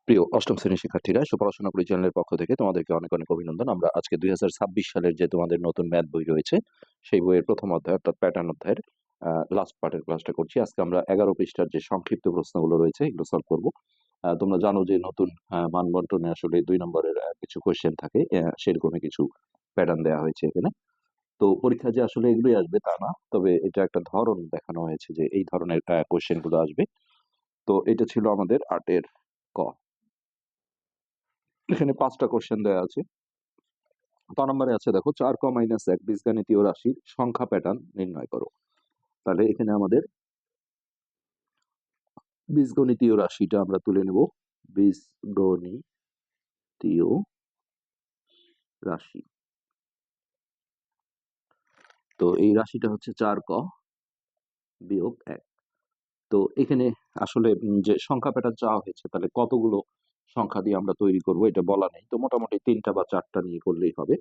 প্রিয় অষ্টম শ্রেণীর শিক্ষার্থীরা, সুপড়াশোনা করি চ্যানেলের পক্ষ থেকে তোমাদেরকে অনেক অনেক অভিনন্দন। আমরা আজকে 2026 সালের যে তোমাদের নতুন ম্যাথ বই রয়েছে সেই বইয়ের প্রথম অধ্যায় অর্থাৎ প্যাটার্ন অধ্যায়ের লাস্ট পার্টের ক্লাসটা করছি। আজকে আমরা 11 পৃষ্ঠার যে সংক্ষিপ্ত প্রশ্নগুলো রয়েছে এগুলো সলভ করব। তোমরা জানো যে নতুন মান বন্টনে আসলে 2 নম্বরের কিছু কোয়েশ্চেন থাকে, সেরকমই কিছু প্যাটার্ন দেওয়া হয়েছে এখানে। তো পরীক্ষা যে আসলে এগুলোই আসবে তা না, তবে এটা একটা ধরন দেখানো হয়েছে যে এই ধরনের কোয়েশ্চেন গুলো আসবে। তো এটা ছিল আমাদের 8-এর ক। এখানে 5টা কোশ্চেন দেওয়া আছে। ক নম্বরে আছে, দেখো 4 - 1 বীজগণিতীয় রাশির সংখ্যা প্যাটার্ন নির্ণয় করো। তাহলে এখানে আমাদের বীজগণিতীয় রাশিটা আমরা তুলে নেব। বীজগণিতীয় রাশি, তো এই রাশিটা হচ্ছে 4 - 1। তো এখানে আসলে যে সংখ্যা প্যাটার্ন চাওয়া হয়েছে, তাহলে কতগুলো সংখ্যা দিয়ে আমরা তৈরি করব এটা বলা নেই, তো মোটামুটি 3টা বা 4টা নিয়ে করলেই হবে।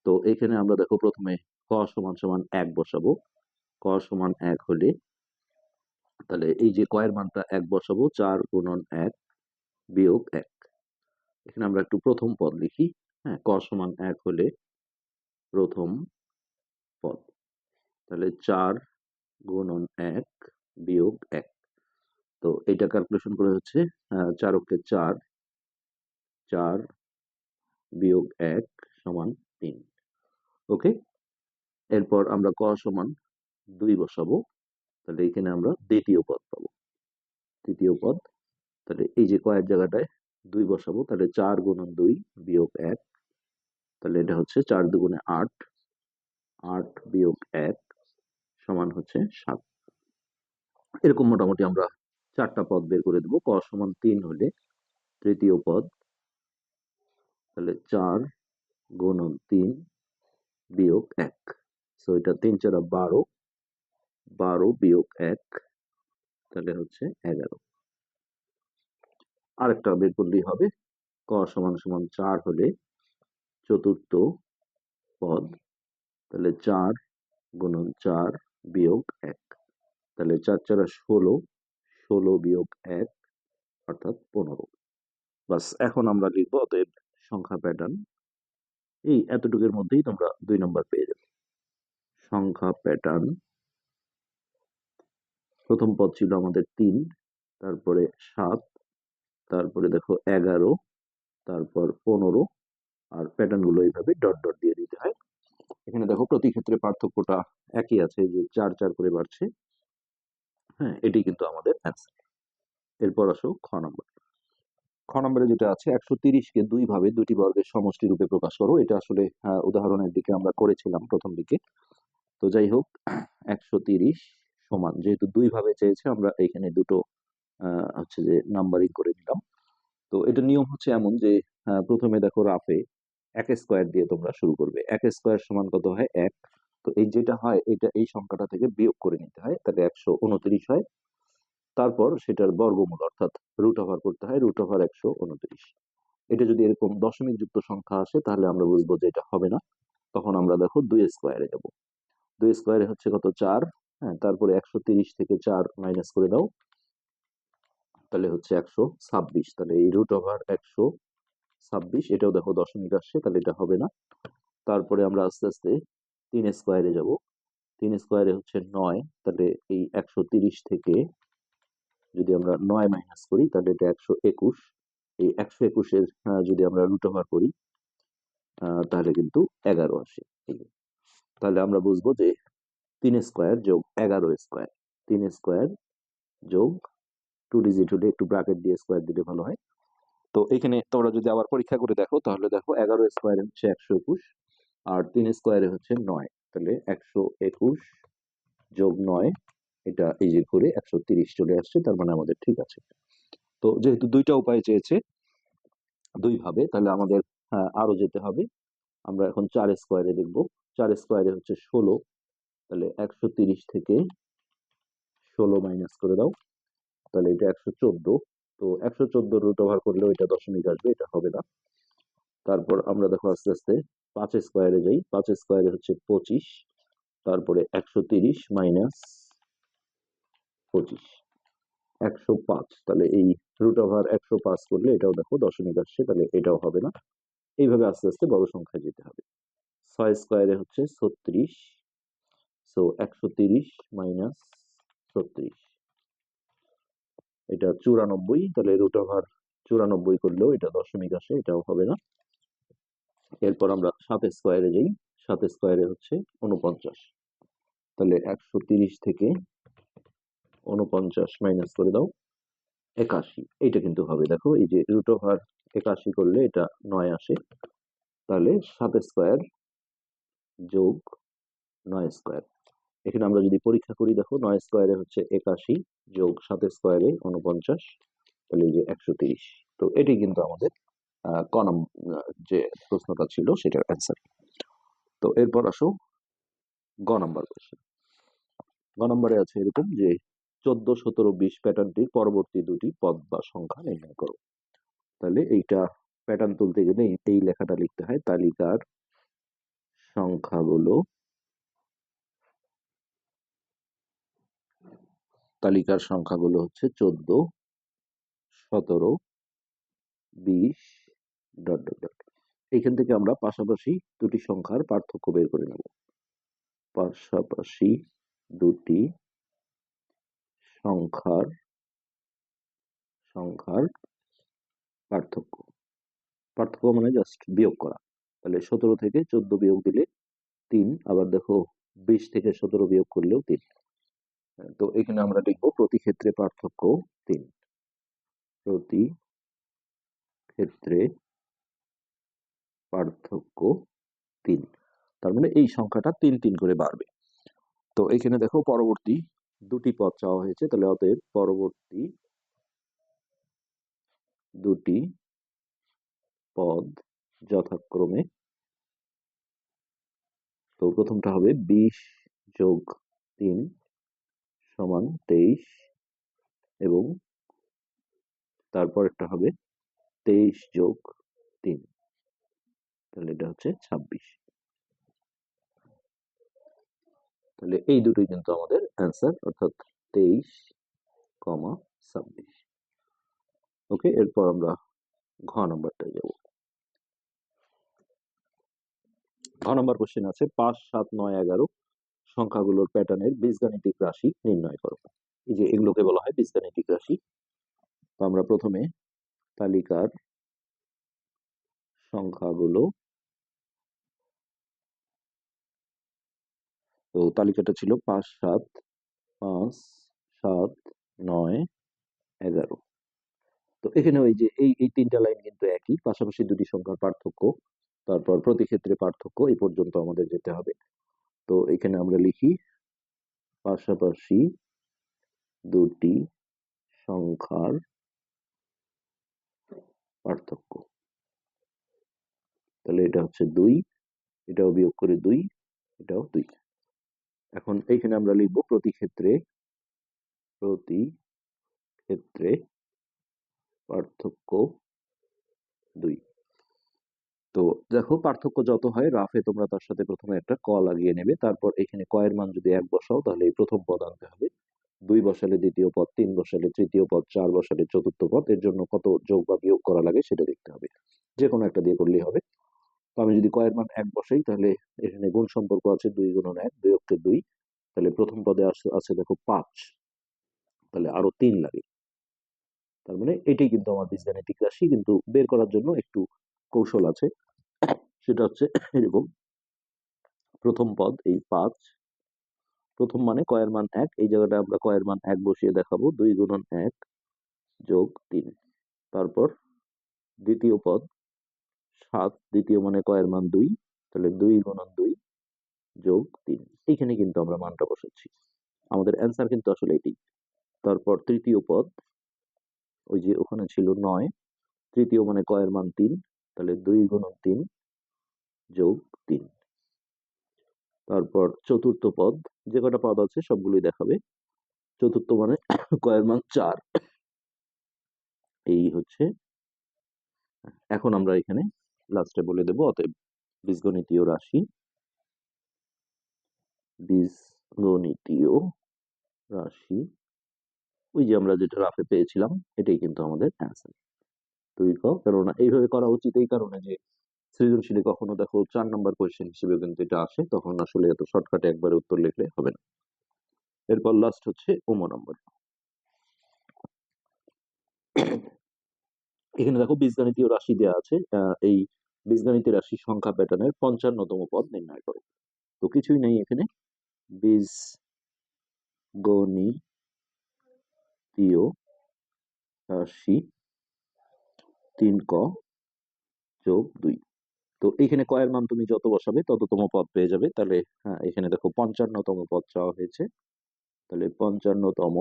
তো এখানে আমরা দেখো প্রথমে ক সমান সমান 1 বসাবো। ক সমান 1 হলে তাহলে এই যে কয়ের মানটা 1 বসাবো, 4 × 1 বিয়োগ 1। এখানে আমরা একটু প্রথম পদ লিখি। হ্যাঁ, ক সমান 1 হলে প্রথম পদ, তাহলে 4 × 1 বিয়োগ 1। তো এটা ক্যালকুলেশন করে হচ্ছে 4 × 4, 4 বিয়োগ 1 সমান 3। ওকে, এরপর আমরা ক সমান 2 বসাবো। তাহলে এখানে আমরা দ্বিতীয় পদ পাবো, তৃতীয় পদ। তাহলে এই যে কয়ের জায়গাটায় 2 বসাবো, তাহলে 4 × 2 বিয়োগ 1। তাহলে এটা হচ্ছে 4 × 2 = 8, 8 বিয়োগ 1 সমান হচ্ছে 7। এরকম মোটামুটি আমরা 4টা পদ বের করে দেবো। ক সমান 3 হলে তৃতীয় পদ, তাহলে 4 × 3 বিয়োগ 1। সো এটা 3 × 4 = 12, 12 বিয়োগ 1 তাহলে হচ্ছে 11। আরেকটা বের করলেই হবে। ক সমান সমান 4 হলে চতুর্থ পদ, তাহলে 4 × 4 বিয়োগ 1। তাহলে 4 × 4 = 16, 16 বিয়োগ 1 অর্থাৎ 15। বাস, এখন আমরা লিখবো অতএব সংখ্যা প্যাটার্ন। এই এতটুকুর মধ্যেই তোমরা 2 নম্বর পেয়ে যাবে। সংখ্যা প্যাটার্ন, প্রথম পদ ছিল আমাদের 3, তারপরে 7, তারপরে দেখো 11, তারপর 15, আর প্যাটার্ন গুলো এইভাবে ডট ডট দিয়ে দিতে হয়। এখানে দেখো প্রতি ক্ষেত্রে পার্থক্যটা একই আছে, যে 4 4 করে বাড়ছে। হ্যাঁ, এটি কিন্তু আমাদের অ্যান্সার। এরপর আসো খ নম্বর। খ নম্বরে যেটা আছে, 130-কে 2 ভাবে 2টি বর্গের সমষ্টি রূপে প্রকাশ করো। এটা আসলে উদাহরণের দিকে আমরা করেছিলাম প্রথম দিকে। তো যাই হোক, 130 সমান, যেহেতু 2 ভাবে চেয়েছে, আমরা এখানে দুটো হচ্ছে যে নাম্বারিং করে নিলাম। তো এটা নিয়ম হচ্ছে এমন যে প্রথমে দেখো রাফে 1 স্কোয়ার দিয়ে তোমরা শুরু করবে। 1 স্কোয়ার সমান কত হয়? 1। তো এই যেটা হয় এটা এই সংখ্যাটা থেকে বিয়োগ করে নিতে হয়, তাহলে 129 হয়। তারপর সেটার বর্গমূল অর্থাৎ রুট ওভার করতে হয়, √129। এটা যদি এরকম দশমিক যুক্ত সংখ্যা আসে তাহলে আমরা বুঝবো যে এটা হবে না। তখন আমরা দেখো 2 স্কোয়ারে যাব। 2 স্কোয়ারে হচ্ছে কত? 4। হ্যাঁ, তারপরে 130 থেকে 4 মাইনাস করে দাও, তাহলে হচ্ছে 126। তাহলে এই √126, এটাও দেখো দশমিক আসছে, তাহলে এটা হবে না। তারপরে আমরা আস্তে আস্তে 3 স্কোয়ারে যাব। 3 স্কোয়ারে হচ্ছে 9, তাহলে এই 130 থেকে যদি আমরা 9 মাইনাস করি তাহলে এটা 121। এই 121-এর যদি আমরা রুট ওভার করি তাহলে কিন্তু 11 আসে। তাহলে আমরা বুঝবো যে 3 স্কোয়ার যোগ 11 স্কোয়ার, 3 স্কোয়ার যোগ 2 ডিজিট হলে একটু ব্র্যাকেট দিয়ে স্কোয়ার দিলে ভালো হয়। তো এখানে তোমরা যদি আবার পরীক্ষা করে দেখো তাহলে দেখো 11 স্কোয়ারে হচ্ছে 121, আর 3 স্কোয়ারে হচ্ছে 9। তাহলে 121 যোগ 9, এটা এই যে করে 130 চলে আসছে, তার মানে আমাদের ঠিক আছে। তো যেহেতু 2টা উপায় চেয়েছে 2 ভাবে, তাহলে আমাদের আরো যেতে হবে। আমরা এখন 4 স্কোয়ারে দেখব। 4 স্কোয়ারে হচ্ছে 16, তাহলে 130 থেকে 16 মাইনাস করে দাও, তাহলে এটা 114। তো 114 রুট ওভার করলেও এটা দশমিক আসবে, এটা হবে না। তারপর আমরা দেখো আস্তে আস্তে 5 স্কোয়ারে যাই। 5 স্কোয়ারে হচ্ছে 25, তারপরে 130 মাইনাস 25, 105। তাহলে এই √105 করলে এটাও দেখো দশমিক আসছে, তাহলে এটাও হবে না। এইভাবে আস্তে আস্তে বড় সংখ্যায় যেতে হবে। 6 স্কোয়ারে হচ্ছে 36, সো 130 মাইনাস 36, এটা 94, তাহলে √94 করলেও এটা দশমিক আসে, এটাও হবে না। এরপর আমরা 7 স্কোয়ারে যাই। 7 স্কোয়ারে হচ্ছে 49, তাহলে 130 থেকে 49 মাইনাস করে দাও 81, এইটা কিন্তু হবে। দেখো এই যে √81 করলে এটা 9 আসে, তাহলে 7 স্কোয়ার যোগ 9 স্কোয়ার। এখানে আমরা যদি পরীক্ষা করি, দেখো 9 স্কোয়ারে হচ্ছে 81 যোগ 7 স্কোয়ারে 49, তাহলে এই যে 130। তো এটি কিন্তু আমাদের যে প্রশ্নটা ছিল সেটার অ্যান্সার। তো এরপর আসো গ নাম্বার কোশ্চেন। গ নাম্বারে আছে এরকম যে 14, 17, 20 প্যাটার্নটির পরবর্তী দুটি পদ বা সংখ্যা নির্ণয় করো। তাহলে এইটা প্যাটার্ন তুলতে গেলে এই লেখাটা লিখতে হয়, তালিকার সংখ্যাগুলো হচ্ছে 14, 17, 20 ... এইখান থেকে আমরা পাশাপাশি দুটি সংখ্যার পার্থক্য বের করে নেব। পাশাপাশি দুটি সংখ্যার পার্থক্য। পার্থক্য মানে জাস্ট বিয়োগ করা। তাহলে 17 থেকে 14 বিয়োগ দিলে 3, আবার দেখো 20 থেকে 17 বিয়োগ করলেও 3। তো এখানে আমরা লিখবো প্রতি ক্ষেত্রে পার্থক্য 3। প্রতি ক্ষেত্রে পার্থক্য 3, তার মানে এই সংখ্যাটা 3 3 করে বাড়বে। তো এখানে দেখো পরবর্তী দুটি পদ চাওয়া হয়েছে, তাহলে অতএব পরবর্তী দুটি পদ যথাক্রমে, তো প্রথমটা হবে 20 যোগ 3 সমান 23, এবং তারপর একটা হবে 23 যোগ 3, তাহলে এটা হচ্ছে 26। তাহলে এই দুটোই কিন্তু আমাদের অ্যান্সার, অর্থাৎ 23,26। ওকে, এরপর আমরা ঘ নাম্বারটায় যাব। ঘ নাম্বার কোশ্চেন আছে 5, 7, 9, 11 সংখ্যাগুলোর প্যাটার্নের বীজগাণিতিক রাশি নির্ণয় করো। এই যে এগুলোকে বলা হয় বীজগাণিতিক রাশি। তো আমরা প্রথমে তালিকার সংখ্যাগুলো, তো তালিকাটা ছিল 5, 7, 5, 7, 9, 11। তো এখানে ওই যে এই তিনটা লাইন কিন্তু একই, পাশাপাশি দুটি সংখ্যার পার্থক্য, তারপর প্রতি ক্ষেত্রে পার্থক্য, এই পর্যন্ত আমাদের যেতে হবে। তো এখানে আমরা লিখি পাশাপাশি দুটি সংখ্যার পার্থক্য। তাহলে এটা হচ্ছে 2, এটাও বিয়োগ করে 2, এটাও 2। এখন এইখানে আমরা লিখব প্রতি ক্ষেত্রে পার্থক্য 2। তো দেখো পার্থক্য যত হয় রাফে তোমরা তার সাথে প্রথমে একটা ক লাগিয়ে নেবে, তারপর এখানে ক এর মান যদি 1 বসাও তাহলে এই প্রথম পদ আনতে হবে, 2 বসালে দ্বিতীয় পদ, 3 বসালে তৃতীয় পদ, 4 বসালে চতুর্থ পদ। এর জন্য কত যোগ বা বিয়োগ করা লাগে সেটা দেখতে হবে, যে কোনো একটা দিয়ে করলেই হবে। তো আমি যদি ক এর মান 1 বসাই, তাহলে এখানে গুণ সম্পর্ক আছে 2 গুণন 1 বিয়োগকে 2, তাহলে প্রথম পদে আছে দেখো 5, তাহলে আরো 3 লাগে। তার মানে এটাই কিন্তু আমার বীজগাণিতিক রাশি, কিন্তু বের করার জন্য একটু কৌশল আছে। সেটা হচ্ছে এরকম, প্রথম পদ এই 5, প্রথম মানে ক এর মান 1, এই জায়গাটা আমরা ক এর মান 1 বসিয়ে দেখাবো, 2 গুণন 1 যোগ 3। তারপর দ্বিতীয় পদ 7, দ্বিতীয় মানে ক এর মান 2, তাহলে 2 গুণন 2 যোগ 3। এইখানে কিন্তু আমরা মানটা বসাচ্ছি, আমাদের অ্যান্সার কিন্তু আসলে এটি। তারপর তৃতীয় পদ, ওই যে ওখানে ছিল 9, তৃতীয় মানে ক এর মান 3, তাহলে 2 গুণন 3 যোগ 3। তারপর চতুর্থ পদ, যে কটা পদ আছে সবগুলোই দেখাবে। চতুর্থ মানে ক এর মান 4, এই হচ্ছে। এখন আমরা এখানে লাস্টে বলে দেব, অতএব বীজগণিতীয় রাশি ওই যে আমরা যেটা রাফে পেয়েছিলাম এটাই কিন্তু আমাদের অ্যান্সার। 2 ক, কেননা এইভাবে করা উচিত এই কারণে যে সৃজনশীলে কখনো দেখো 4 নম্বর কোয়েশ্চেন হিসেবে কিন্তু এটা আসে, তখন আসলে এত শর্টকাটে একবারে উত্তর লিখলে হবে না। এরপর লাস্ট হচ্ছে নম্বর। এখানে দেখো বীজগণিতীয় রাশি দেওয়া আছে, এই বীজগণিতীয় রাশি সংখ্যা প্যাটার্নের 55তম পদ নির্ণয় করো। তো কিছুই নেই এখানে, বীজগণিতীয় রাশি 3ক যোগ 2। তো এখানে ক এর মান তুমি যত বসাবে তততম পদ পেয়ে যাবে। তাহলে হ্যাঁ, এখানে দেখো 55তম পদ চাওয়া হয়েছে, তাহলে 55তম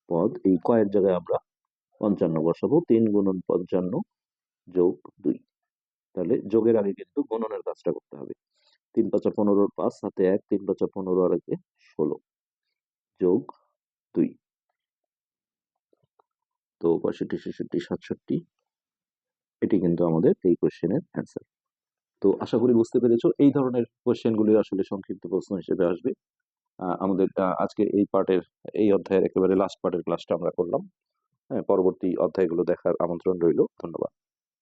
পদ এই ক এর জায়গায় আমরা 55 বসাবো। 3 গুণন 55 যোগ 2। তাহলে যোগের আগে কিন্তু গুণনের কাজটা করতে হবে। 3 5 15, 5 হাতে 1, 3 5 15 আর 1 16 যোগ 2। তো 65 66 67, এটি কিন্তু আমাদের এই কোশ্চেনের অ্যান্সার। তো আশা করি বুঝতে পেরেছো, এই ধরনের কোশ্চেন গুলি আসলে সংক্ষিপ্ত প্রশ্ন হিসেবে আসবে। আমাদের আজকে এই পার্টের, এই অধ্যায়ের একেবারে লাস্ট পার্টের ক্লাসটা আমরা করলাম। হ্যাঁ, পরবর্তী অধ্যায়গুলো দেখার আমন্ত্রণ রইল। ধন্যবাদ।